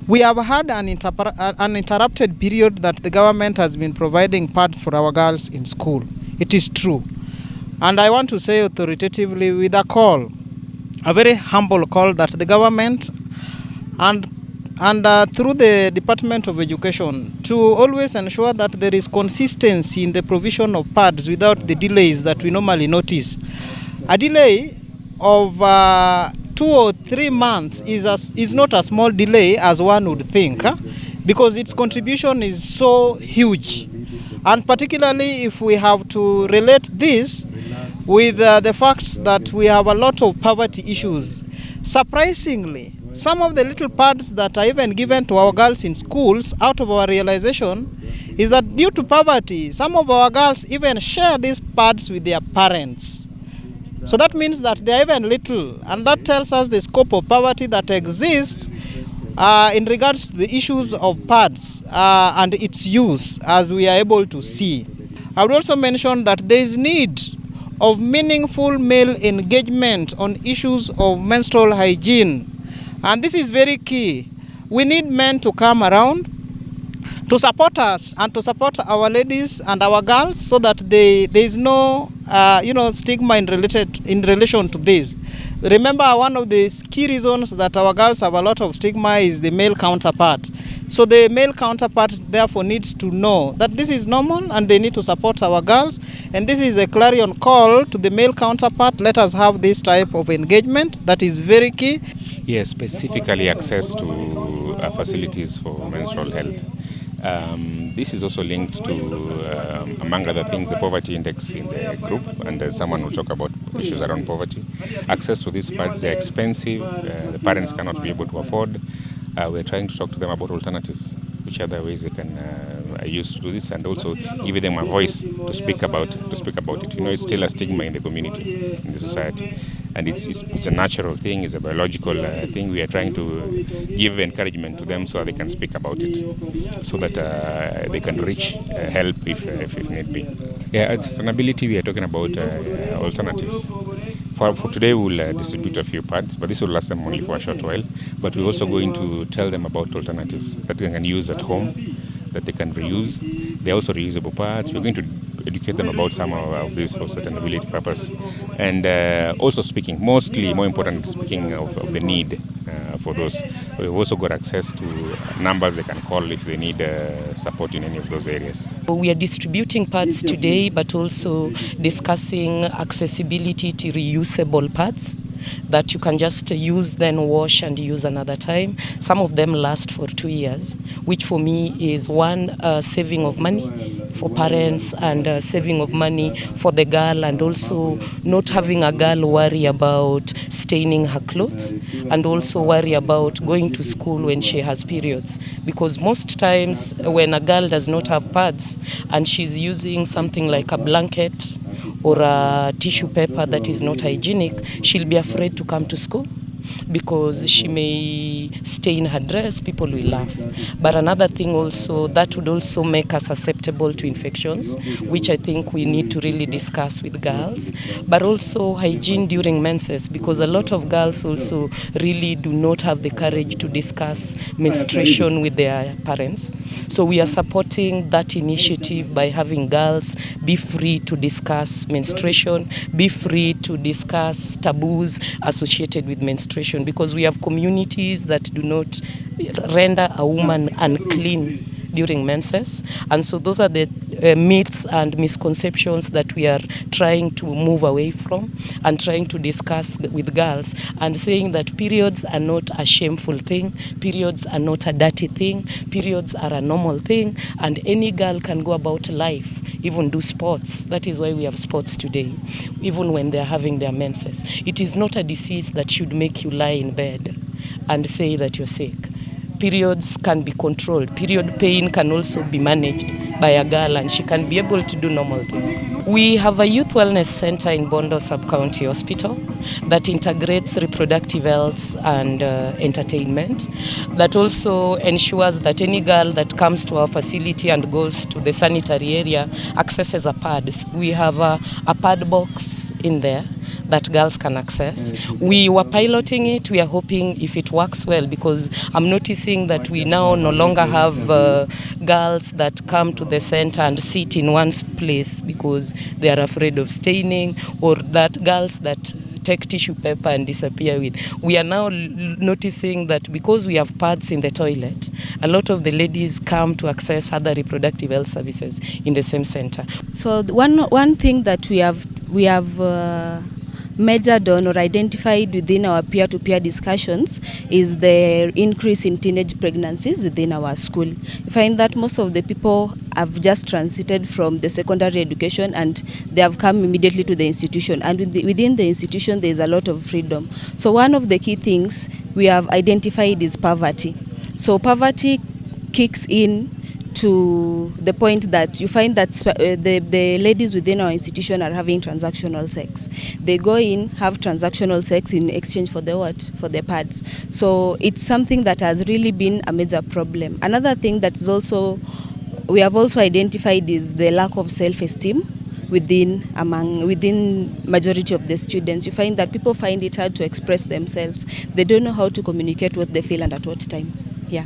We have had an uninterrupted period that the government has been providing pads for our girls in school. It is true. And I want to say authoritatively with a very humble call, that the government and through the Department of Education to always ensure that there is consistency in the provision of pads without the delays that we normally notice. A delay of 2 or 3 months is not a small delay as one would think, because its contribution is so huge. And particularly if we have to relate this with the fact that we have a lot of poverty issues. Surprisingly, some of the little pads that are even given to our girls in schools, out of our realization, is that due to poverty, some of our girls even share these pads with their parents. So that means that they are even little, and that tells us the scope of poverty that exists in regards to the issues of pads and its use, as we are able to see. I would also mention that there is need of meaningful male engagement on issues of menstrual hygiene. And this is very key. We need men to come around to support us and to support our ladies and our girls, so that there is no stigma in relation to this. Remember, one of the key reasons that our girls have a lot of stigma is the male counterpart. So the male counterpart therefore needs to know that this is normal and they need to support our girls. And this is a clarion call to the male counterpart. Let us have this type of engagement. That is very key. Yes, specifically access to facilities for menstrual health. This is also linked to, among other things, the poverty index in the group, and someone will talk about issues around poverty. Access to these pads, they're expensive, the parents cannot be able to afford. We're trying to talk to them about alternatives, which other ways they can use to do this, and also give them a voice to speak about it. It's still a stigma in the community, in the society, and it's a natural thing, it's a biological thing. We are trying to give encouragement to them so they can speak about it, so that they can reach help if need be. Yeah, at sustainability, we are talking about alternatives. For today, we'll distribute a few pads, but this will last them only for a short while. But we're also going to tell them about alternatives that they can use at home, that they can reuse. They're also reusable pads. We're going to educate them about some of this for sustainability purpose. And also more important, speaking of the need for those. We've also got access to numbers they can call if they need support in any of those areas. We are distributing pads today, but also discussing accessibility to reusable pads that you can just use, then wash and use another time. Some of them last for 2 years, which for me is one, saving of money for parents, and saving of money for the girl, and also not having a girl worry about staining her clothes, and also worry about going to school when she has periods. Because most times when a girl does not have pads and she's using something like a blanket or a tissue paper that is not hygienic, she'll be afraid to come to school because she may stain her dress, people will laugh. But another thing also, that would also make her susceptible to infections, which I think we need to really discuss with girls. But also hygiene during menses, because a lot of girls also really do not have the courage to discuss menstruation with their parents. So we are supporting that initiative by having girls be free to discuss menstruation, be free to discuss taboos associated with menstruation, because we have communities that do not render a woman unclean during menses. And so those are the myths and misconceptions that we are trying to move away from and trying to discuss with girls, and saying that periods are not a shameful thing, periods are not a dirty thing, periods are a normal thing, and any girl can go about life, even do sports. That is why we have sports today, even when they're having their menses. It is not a disease that should make you lie in bed and say that you're sick. Periods can be controlled. Period pain can also be managed by a girl, and she can be able to do normal things. We have a youth wellness center in Bondo Sub-County Hospital that integrates reproductive health and entertainment, that also ensures that any girl that comes to our facility and goes to the sanitary area accesses a pad. So we have a pad box in there that girls can access. We were piloting it. We are hoping if it works well, because I'm noticing that we now no longer have girls that come to the center and sit in one place because they are afraid of staining, or that girls that take tissue paper and disappear with. We are now noticing that because we have pads in the toilet, a lot of the ladies come to access other reproductive health services in the same center. So one thing that we have measured on or identified within our peer-to-peer discussions is the increase in teenage pregnancies within our school. We find that most of the people have just transited from the secondary education and they have come immediately to the institution, and within the institution there is a lot of freedom. So one of the key things we have identified is poverty. So poverty kicks in to the point that you find that the ladies within our institution are having transactional sex. They go in, have transactional sex in exchange for the what? For the pads. So it's something that has really been a major problem. Another thing that is also, we have also identified is the lack of self-esteem within majority of the students. You find that people find it hard to express themselves. They don't know how to communicate what they feel and at what time. Yeah.